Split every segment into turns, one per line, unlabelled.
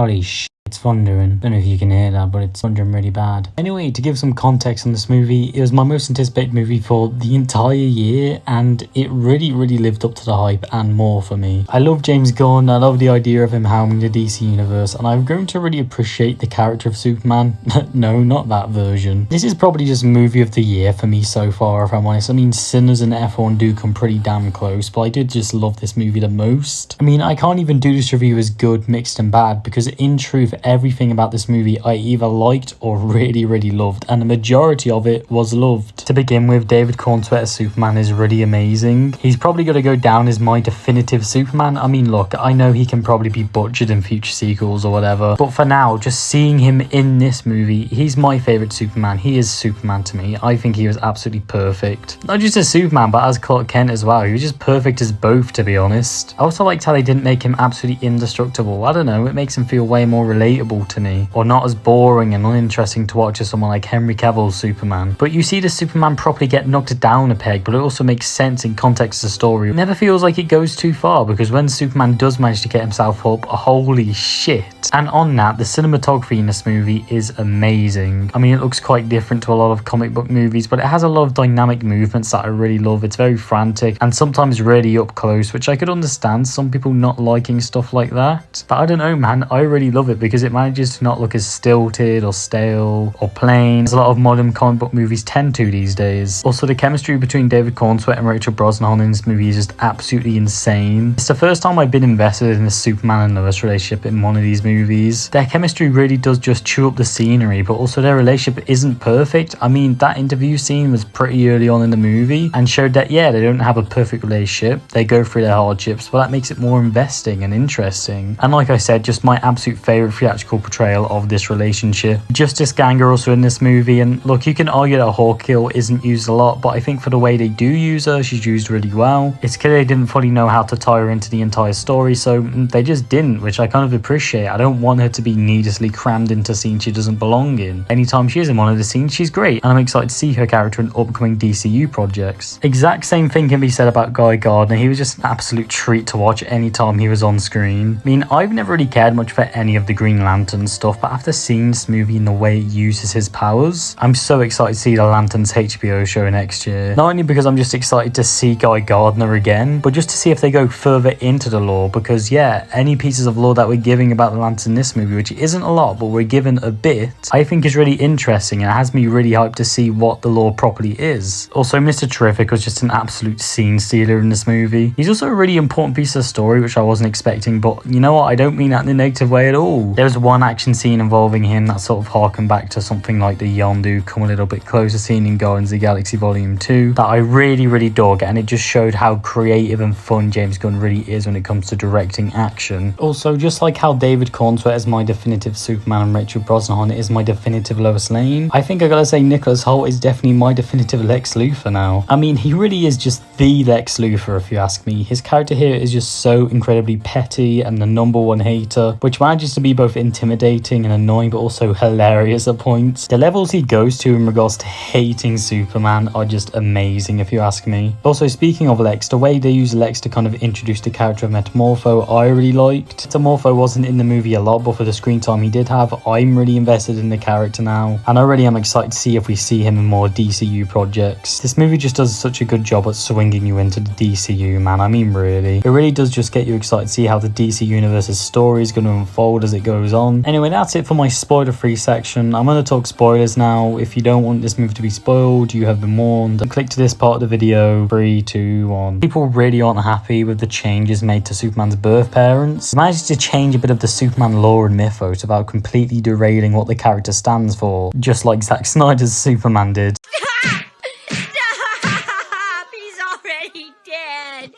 Holy shit. It's thundering. Don't know if you can hear that, but it's thundering really bad. Anyway, to give some context on this movie, it was my most anticipated movie for the entire year, and it really lived up to the hype and more for me. I love James Gunn, I love the idea of him helming the DC universe, and I've grown to really appreciate the character of Superman. No, not that version. This is probably just movie of the year for me so far, if I'm honest. I mean, Sinners and F1 do come pretty damn close, but I did just love this movie the most. I mean, I can't even do this review as good, mixed and bad, because in truth, everything about this movie I either liked or really loved, and the majority of it was loved. To begin with, David Cornsweet as Superman is really amazing. He's probably going to go down as my definitive Superman. I mean, look, I know he can probably be butchered in future sequels or whatever, but for now, just seeing him in this movie, he's my favourite Superman. He is Superman to me. I think he was absolutely perfect. Not just as Superman, but as Clark Kent as well. He was just perfect as both, to be honest. I also liked how they didn't make him absolutely indestructible. I don't know, it makes him feel way more relatable to me, or not as boring and uninteresting to watch as someone like Henry Cavill's Superman. But you see the Superman properly get knocked down a peg, but it also makes sense in context of the story. It never feels like it goes too far, because when Superman does manage to get himself up, holy shit. And on that, the cinematography in this movie is amazing. I mean, it looks quite different to a lot of comic book movies, but it has a lot of dynamic movements that I really love. It's very frantic and sometimes really up close, which I could understand some people not liking stuff like that. But I don't know, man, I really love it because it manages to not look as stilted or stale or plain as a lot of modern comic book movies tend to these days. Also, the chemistry between David Cornsweet and Rachel Brosnahan in this movie is just absolutely insane. It's the first time I've been invested in a Superman and Lois relationship in one of these movies. Their chemistry really does just chew up the scenery, but also their relationship isn't perfect. I mean, that interview scene was pretty early on in the movie and showed that, yeah, they don't have a perfect relationship. They go through their hardships, but that makes it more investing and interesting. And like I said, just my absolute favourite theatrical portrayal of this relationship. Justice Gang are also in this movie, and look, you can argue that Hawkgirl isn't used a lot, but I think for the way they do use her, she's used really well. It's clear they didn't fully know how to tie her into the entire story, so they just didn't, which I kind of appreciate. I don't want her to be needlessly crammed into scenes she doesn't belong in. Anytime she is in one of the scenes, she's great, and I'm excited to see her character in upcoming DCU projects. Exact same thing can be said about Guy Gardner. He was just an absolute treat to watch anytime he was on screen. I mean, I've never really cared much for any of the Green Lantern stuff, but after seeing this movie and the way it uses his powers, I'm so excited to see the Lanterns HBO show next year. Not only because I'm just excited to see Guy Gardner again, but just to see if they go further into the lore, because yeah, any pieces of lore that we're giving about the Lanterns in this movie, which isn't a lot, but we're given a bit, I think is really interesting and it has me really hyped to see what the lore properly is. Also, Mr. Terrific was just an absolute scene stealer in this movie. He's also a really important piece of the story, which I wasn't expecting, but you know what, I don't mean that in a negative way at all. There was one action scene involving him that sort of harkened back to something like the Yondu Come a Little Bit Closer scene in Guardians of the Galaxy Volume 2 that I really dug, and it just showed how creative and fun James Gunn really is when it comes to directing action. Also, just like how David Cornsweet is my definitive Superman and Rachel Brosnahan is my definitive Lois Lane, I think I gotta say Nicholas Hoult is definitely my definitive Lex Luthor now. I mean, he really is just the Lex Luthor if you ask me. His character here is just so incredibly petty and the number one hater, which manages to be both intimidating and annoying but also hilarious at points. The levels he goes to in regards to hating Superman are just amazing if you ask me. Also, speaking of Lex, the way they use Lex to kind of introduce the character of Metamorpho I really liked. Metamorpho wasn't in the movie a lot, but for the screen time he did have, I'm really invested in the character now, and I really am excited to see if we see him in more DCU projects. This movie just does such a good job at swinging you into the DCU, man. I mean, really. It really does just get you excited to see how the DC Universe's story is going to unfold as it goes on. Anyway, that's it for my spoiler-free section. I'm going to talk spoilers now. If you don't want this movie to be spoiled, you have been warned. Click to this part of the video. 3, 2, 1. People really aren't happy with the changes made to Superman's birth parents. It managed to change a bit of the Superman lore and mythos without completely derailing what the character stands for, just like Zack Snyder's Superman did.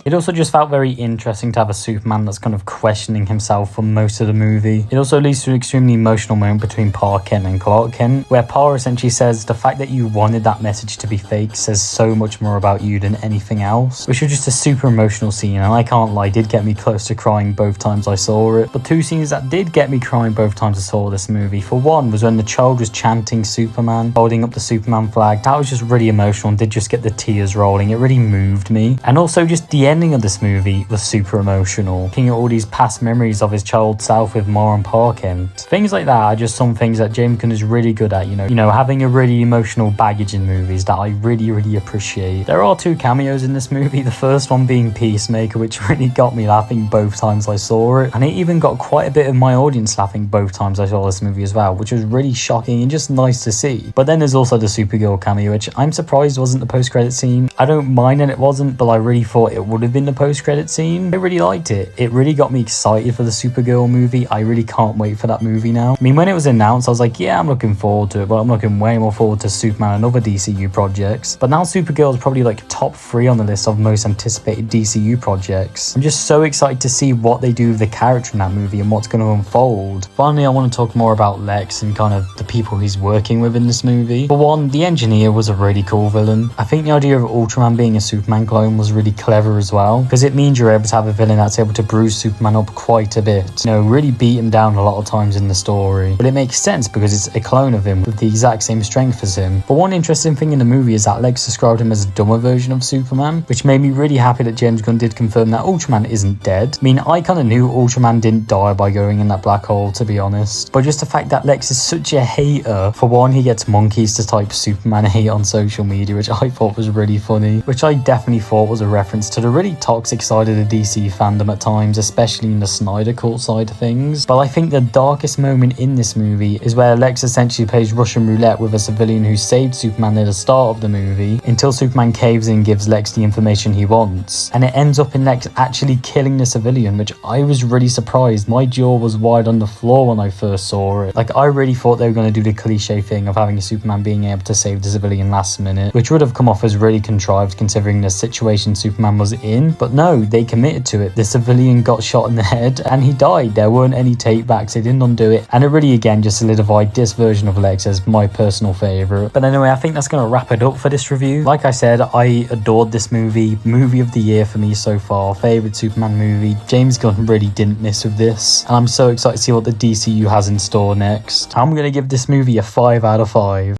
It also just felt very interesting to have a Superman that's kind of questioning himself for most of the movie. It also leads to an extremely emotional moment between Pa Kent and Clark Kent, where Pa essentially says the fact that you wanted that message to be fake says so much more about you than anything else, which was just a super emotional scene, and I can't lie, did get me close to crying both times I saw it. But two scenes that did get me crying both times I saw this movie. For one was when the child was chanting Superman, holding up the Superman flag. That was just really emotional and did just get the tears rolling. It really moved me. And also just the ending of this movie was super emotional, looking at all these past memories of his child self with Mar and Pa Kent. Things like that are just some things that James Gunn is really good at, you know, having a really emotional baggage in movies that I really appreciate. There are 2 cameos in this movie, the first one being Peacemaker, which really got me laughing both times I saw it, and it even got quite a bit of my audience laughing both times I saw this movie as well, which was really shocking and just nice to see. But then there's also the Supergirl cameo, which I'm surprised wasn't the post-credit scene. I don't mind that it wasn't, but I really thought it would have been the post-credit scene. I really liked it. It really got me excited for the Supergirl movie. I really can't wait for that movie now. I mean, when it was announced, I was like, yeah, I'm looking forward to it, but I'm looking way more forward to Superman and other DCU projects. But now Supergirl is probably like top 3 on the list of most anticipated DCU projects. I'm just so excited to see what they do with the character in that movie and what's going to unfold. Finally, I want to talk more about Lex and kind of the people he's working with in this movie. For one, the Engineer was a really cool villain. I think the idea of Ultraman being a Superman clone was really clever as well, because it means you're able to have a villain that's able to bruise Superman up quite a bit, you know, really beat him down a lot of times in the story. But it makes sense because it's a clone of him with the exact same strength as him. But one interesting thing in the movie is that Lex described him as a dumber version of Superman, which made me really happy that James Gunn did confirm that Ultraman isn't dead. I mean, I kind of knew Ultraman didn't die by going in that black hole, to be honest, but just the fact that Lex is such a hater. For one, he gets monkeys to type Superman hate on social media, which I thought was really funny, which I definitely thought was a reference to the really toxic side of the DC fandom at times, especially in the Snyder Cult side of things. But I think the darkest moment in this movie is where Lex essentially plays Russian roulette with a civilian who saved Superman at the start of the movie, until Superman caves in and gives Lex the information he wants, and it ends up in Lex actually killing the civilian, which I was really surprised. My jaw was wide on the floor when I first saw it. Like, I really thought they were going to do the cliche thing of having a Superman being able to save the civilian last minute, which would have come off as really contrived considering the situation Superman was in. But no, they committed to it. The civilian got shot in the head and he died. There weren't any take backs, they didn't undo it, and it really again just solidified this version of Lex as my personal favourite. But anyway, I think that's going to wrap it up for this review. Like I said, I adored this movie of the year for me so far, favourite Superman movie. James Gunn really didn't miss with this, and I'm so excited to see what the DCU has in store next. I'm going to give this movie a 5 out of 5.